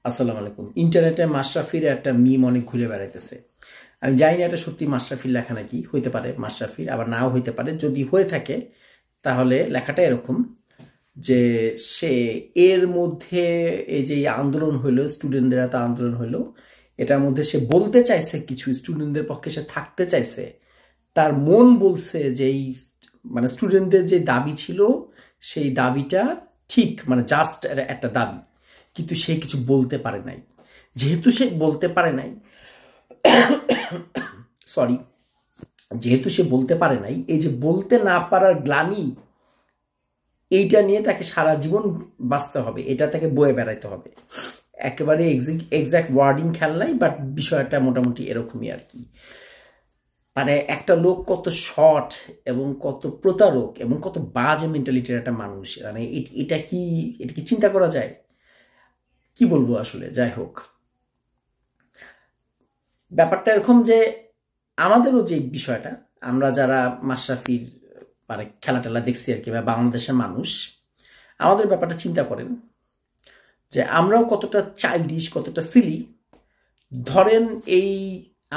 আসসালামু আলাইকুম। ইন্টারনেটে মাশরাফির একটা মিম অনেক ঘুরে বেড়াইতেছে। আমি জানি না এটা সত্যি মাশরাফির লেখা নাকি, হইতে পারে মাশরাফির, আবার নাও হইতে পারে। যদি হয়ে থাকে তাহলে লেখাটা এরকম যে সে এর মধ্যে এই যে আন্দোলন হইলো, স্টুডেন্টদের এত আন্দোলন হইলো, এটার মধ্যে সে বলতে চাইছে কিছু, স্টুডেন্টদের পক্ষে সে থাকতে চাইছে। তার মন বলছে যে এই মানে স্টুডেন্টদের যে দাবি ছিল সেই দাবিটা ঠিক, মানে জাস্ট একটা দাবি, কিন্তু সে কিছু বলতে পারে নাই। যেহেতু সে বলতে পারে নাই, সরি, যেহেতু সে বলতে পারে নাই, এই যে বলতে না পারার গ্লানি, এইটা নিয়ে তাকে সারা জীবন বাঁচতে হবে, এটা তাকে বয়ে বেড়াইতে হবে। একেবারে এক্সাক্ট ওয়ার্ডিং খেয়াল নাই, বাট বিষয়টা মোটামুটি এরকমই আর কি। মানে একটা লোক কত শর্ট এবং কত প্রতারক এবং কত বাজে মেন্টালিটির একটা মানুষ, মানে এটা কি চিন্তা করা যায়? কি বলবো আসলে। যাই হোক, ব্যাপারটা এরকম যে আমাদেরও যে বিষয়টা, আমরা যারা মাশরাফির মানে খেলা টেলা দেখছি আর কি, বা বাংলাদেশের মানুষ, আমাদের ব্যাপারটা চিন্তা করেন যে আমরাও কতটা চাইল্ডিশ, কতটা সিলি। ধরেন এই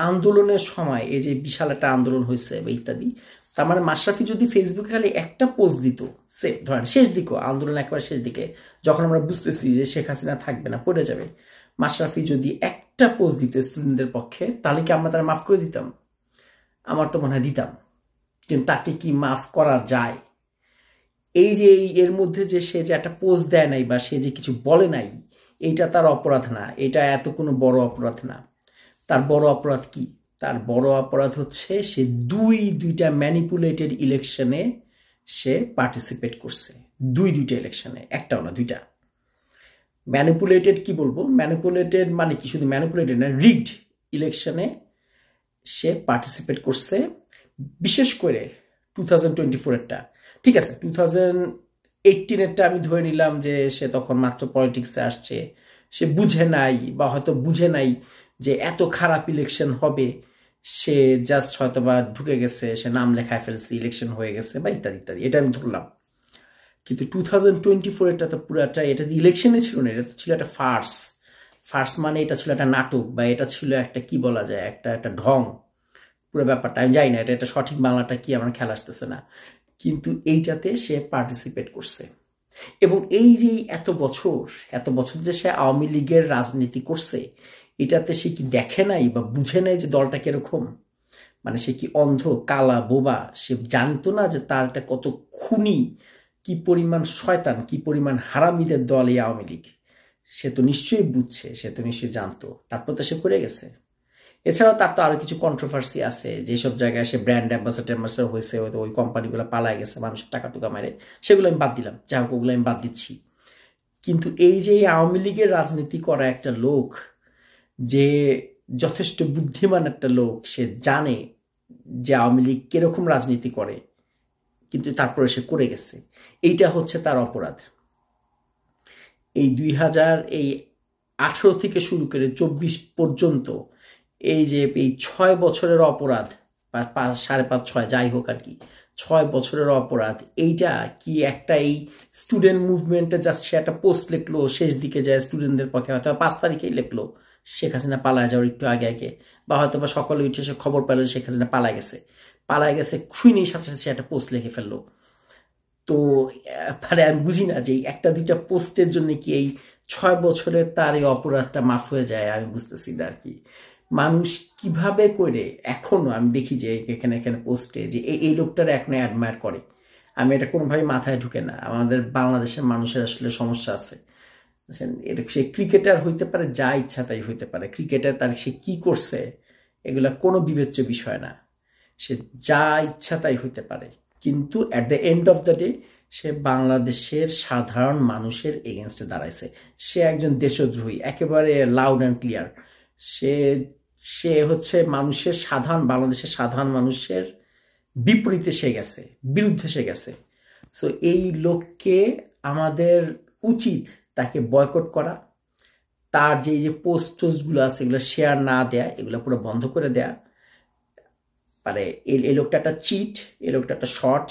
আন্দোলনের সময়, এই যে বিশাল একটা আন্দোলন হয়েছে বা ইত্যাদি, তার মানে মাশরাফি যদি ফেসবুকে খালি একটা পোস্ট দিত, সে ধরেন শেষ দিকে, আন্দোলন একেবারে শেষ দিকে, যখন আমরা বুঝতেছি যে শেখ হাসিনা থাকবে না, পড়ে যাবে, মাশরাফি যদি একটা পোস্ট দিত স্টুডেন্টদের পক্ষে, তাহলে কি আমরা তারা মাফ করে দিতাম? আমার তো মনে হয় দিতাম। কিন্তু তাকে কি মাফ করা যায়? এই যে এর মধ্যে যে সে যে একটা পোস্ট দেয় নাই বা সে যে কিছু বলে নাই, এইটা তার অপরাধ না, এটা এত কোনো বড় অপরাধ না। তার বড় অপরাধ কি? তার বড় অপরাধ হচ্ছে সে দুইটা ম্যানিপুলেটেড ইলেকশনে সে পার্টিসিপেট করছে। দুইটা ইলেকশনে, একটাও না, দুইটা। ম্যানিপুলেটেড কি বলবো, ম্যানিপুলেটেড মানে কি, শুধু ম্যানিপুলেটেড না, রিগড ইলেকশনে সে পার্টিসিপেট করছে। বিশেষ করে 2024-এরটা, ঠিক আছে, 2018-এরটা আমি ধরে নিলাম যে সে তখন মাত্র পলিটিক্সে আসছে, সে বুঝে নাই, বা হয়তো বুঝে নাই যে এত খারাপ ইলেকশন হবে। সে জাস্ট হয়তো বা ঢুকে গেছে, সে নাম লেখায় ফেলছে, ইলেকশন হয়ে গেছে বা ইত্যাদি ইত্যাদি, এটা আমি ধরলাম। কিন্তু 2024-এরটা তো পুরাটা, এটা ইলেকশনে ছিল না, এটা তো ছিল একটা ফার্স মানে এটা ছিল একটা নাটক, বা এটা ছিল একটা কি বলা যায়, একটা ঢং। পুরো ব্যাপারটা আমি জানি না এটা সঠিক বাংলাটা কি, আমার খেয়াল আসতেছে না। কিন্তু এইটাতে সে পার্টিসিপেট করছে। এবং এই যে এত বছর যে সে আওয়ামী লীগের রাজনীতি করছে, এটাতে সে কি দেখে নাই বা বুঝে নাই যে দলটা কিরকম? মানে সে কি অন্ধ, কালা, বোবা? সে জানতো না যে তার একটা কত খুনি, কি পরিমাণ শয়তান, কি পরিমাণ হারামিদের দল এই আওয়ামী লীগ? সে তো নিশ্চয়ই বুঝছে, সে তো নিশ্চয়ই জানতো, তারপর তো সে করে গেছে। এছাড়াও তার তো আরো কিছু কন্ট্রোভার্সি আছে, যেসব জায়গায় সে ব্র্যান্ড অ্যাম্বাসাডার হয়েছে, হয়তো ওই কোম্পানিগুলো পালায় গেছে মানুষের টাকা টুকা মেরে, সেগুলো আমি বাদ দিলাম, যাই হোক, ওগুলো আমি বাদ দিচ্ছি। কিন্তু এই যে আওয়ামী লীগের রাজনীতি করা একটা লোক, যে যথেষ্ট বুদ্ধিমান একটা লোক, সে জানে যে আওয়ামী লীগ কিরকম রাজনীতি করে, কিন্তু তারপরে সে করে গেছে। এইটা হচ্ছে তার অপরাধ। এই 2018 থেকে শুরু করে 24 পর্যন্ত, এই যে এই 6 বছরের অপরাধ, বা 5.5-6, যাই হোক আর কি, 6 বছরের অপরাধ, এইটা কি একটা এই স্টুডেন্ট মুভমেন্টে জাস্ট সে একটা পোস্ট লিখলো, শেষ দিকে যায় স্টুডেন্টদের পক্ষে, হয়তো 5 তারিখেই লিখলো শেখ হাসিনা পালায় যাওয়ার একটু আগে আগে, বা হয়তো বা সকালে উঠে সে খবর পেল শেখ হাসিনা পালায় গেছে, খুনির সাথে সাথে সে একটা পোস্ট লিখে ফেললো। তো মানে আমি বুঝি না যে একটা দুইটা পোস্টের জন্য কি এই 6 বছরের তার এই অপরাধটা মাফ হয়ে যায়, আমি বুঝতেছি না আর কি। মানুষ কিভাবে করে এখনো, আমি দেখি যে এখানে এখানে পোস্টে যে এই লোকটার এখনো অ্যাডমায়ার করে। আমি এটা কোনোভাবে মাথায় ঢুকে না। আমাদের বাংলাদেশের মানুষের আসলে সমস্যা আছে। এটা সে ক্রিকেটার হইতে পারে, যা ইচ্ছা তাই হইতে পারে, ক্রিকেটার, তার সে কি করছে এগুলা কোনো বিবেচ্য বিষয় না। সে যা ইচ্ছা তাই হইতে পারে, কিন্তু at the end of the day সে বাংলাদেশের সাধারণ মানুষের এগেনস্টে দাঁড়াইছে। সে একজন দেশদ্রোহী, একেবারে লাউড অ্যান্ড ক্লিয়ার। সে সে হচ্ছে বাংলাদেশের সাধারণ মানুষের বিপরীতে সে গেছে, বিরুদ্ধে সে গেছে। সো এই লোককে আমাদের উচিত তাকে বয়কট করা, তার যে পোস্টগুলো আছে এগুলো শেয়ার না দেয়া, এগুলো পুরো বন্ধ করে দেয়া। মানে এই লোকটা একটা চিট, এই লোকটা একটা শর্ট,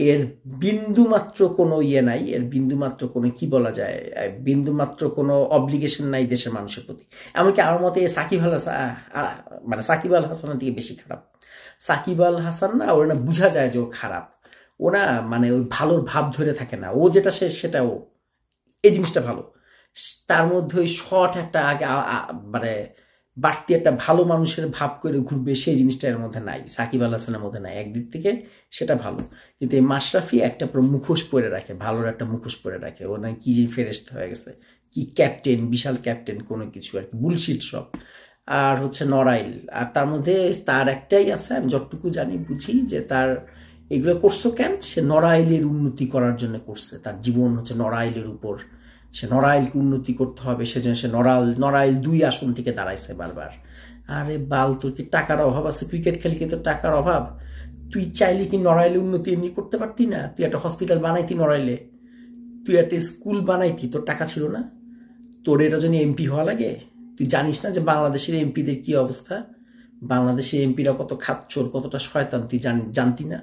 এর বিন্দুমাত্র কোনো ইয়ে নাই, এর বিন্দুমাত্র কোনো কি বলা যায়, বিন্দুমাত্র কোনো অব্লিগেশন নাই দেশের মানুষের প্রতি। এমনকি আমার মতে সাকিব আল হাসান, মানে সাকিব আল হাসানের দিকে বেশি খারাপ। সাকিব আল হাসান না, ওর না বোঝা যায় যে ও খারাপ, ও না মানে ওই ভালোর ভাব ধরে থাকে না, ও যেটা সেটা ও এই জিনিসটা ভালো। তার মধ্যে ওই শর্ট একটা আগে মানে বাড়তি একটা ভালো মানুষের ভাব করে ঘুরবে, সেই জিনিসটা এর মধ্যে নাই, সাকিব আল হাসানের মধ্যে নাই। একদিক থেকে সেটা ভালো, কিন্তু এই মাশরাফি একটা পুরো মুখোশ পরে রাখে, ভালোর একটা মুখোশ পরে রাখে। ও না কি যে ফেরেশতা হয়ে গেছে, কি ক্যাপ্টেন, বিশাল ক্যাপ্টেন কোনো কিছু আর কি, বুলশিট সব। আর হচ্ছে নড়াইল, আর তার মধ্যে তার একটাই আছে, আমি যতটুকু জানি বুঝি, যে তার এগুলো করছো কেন, সে নড়াইলের উন্নতি করার জন্য করছে। তার জীবন হচ্ছে নড়াইলের উপর, সে নড়াইলকে উন্নতি করতে হবে, সেজন্য সে নড়াইল 2 আসন থেকে দাঁড়াইছে বারবার। আরে বাল, তোর কি টাকার অভাব আছে? ক্রিকেট খেলি কি তোর টাকার অভাব? তুই চাইলে কি নড়াইলে উন্নতি এমনি করতে পারতি না? তুই একটা হসপিটাল বানাইতি নড়াইলে, তুই একটা স্কুল বানাইতি, তোর টাকা ছিল না? তোর এটা জন্য এমপি হওয়া লাগে? তুই জানিস না যে বাংলাদেশের এমপিদের কি অবস্থা? বাংলাদেশের এমপিরা কত খাচ্চোর, কতটা শয়তান, তুই জানতি না?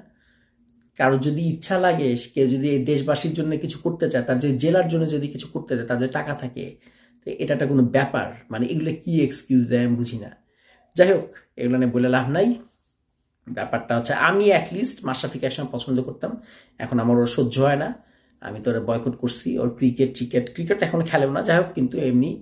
কারো যদি ইচ্ছা লাগে, কেউ যদি এই দেশবাসীর জন্য কিছু করতে চায়, তার যদি জেলার জন্য যদি কিছু করতে চায়, তার যদি টাকা থাকে, তো এটা একটা কোনো ব্যাপার? মানে এগুলো কি এক্সকিউজ দেয় আমি বুঝি না। যাই হোক, এগুলো নিয়ে বলে লাভ নাই। ব্যাপারটা হচ্ছে, আমি অ্যাটলিস্ট মাশরাফিকে একসময় পছন্দ করতাম, এখন আমার ওর সহ্য হয় না, আমি তো ওরা বয়কট করছি। ওর ক্রিকেট এখন খেলেও না, যাই হোক, কিন্তু এমনি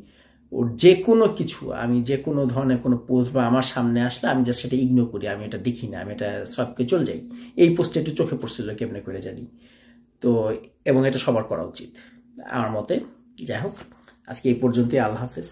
ওর যে কোনো কিছু, আমি যে কোনো ধরনের কোনো পোস্ট বা আমার সামনে আসলে আমি জাস্ট সেটা ইগনোর করি, আমি এটা দেখি না, আমি এটা সবকে চলে যাই। এই পোস্টে একটু চোখে পড়ছিল কেমনে করে জানি তো, এবং এটা সবার করা উচিত আমার মতে। যাই হোক, আজকে এই পর্যন্তই, আল্লাহ হাফেজ।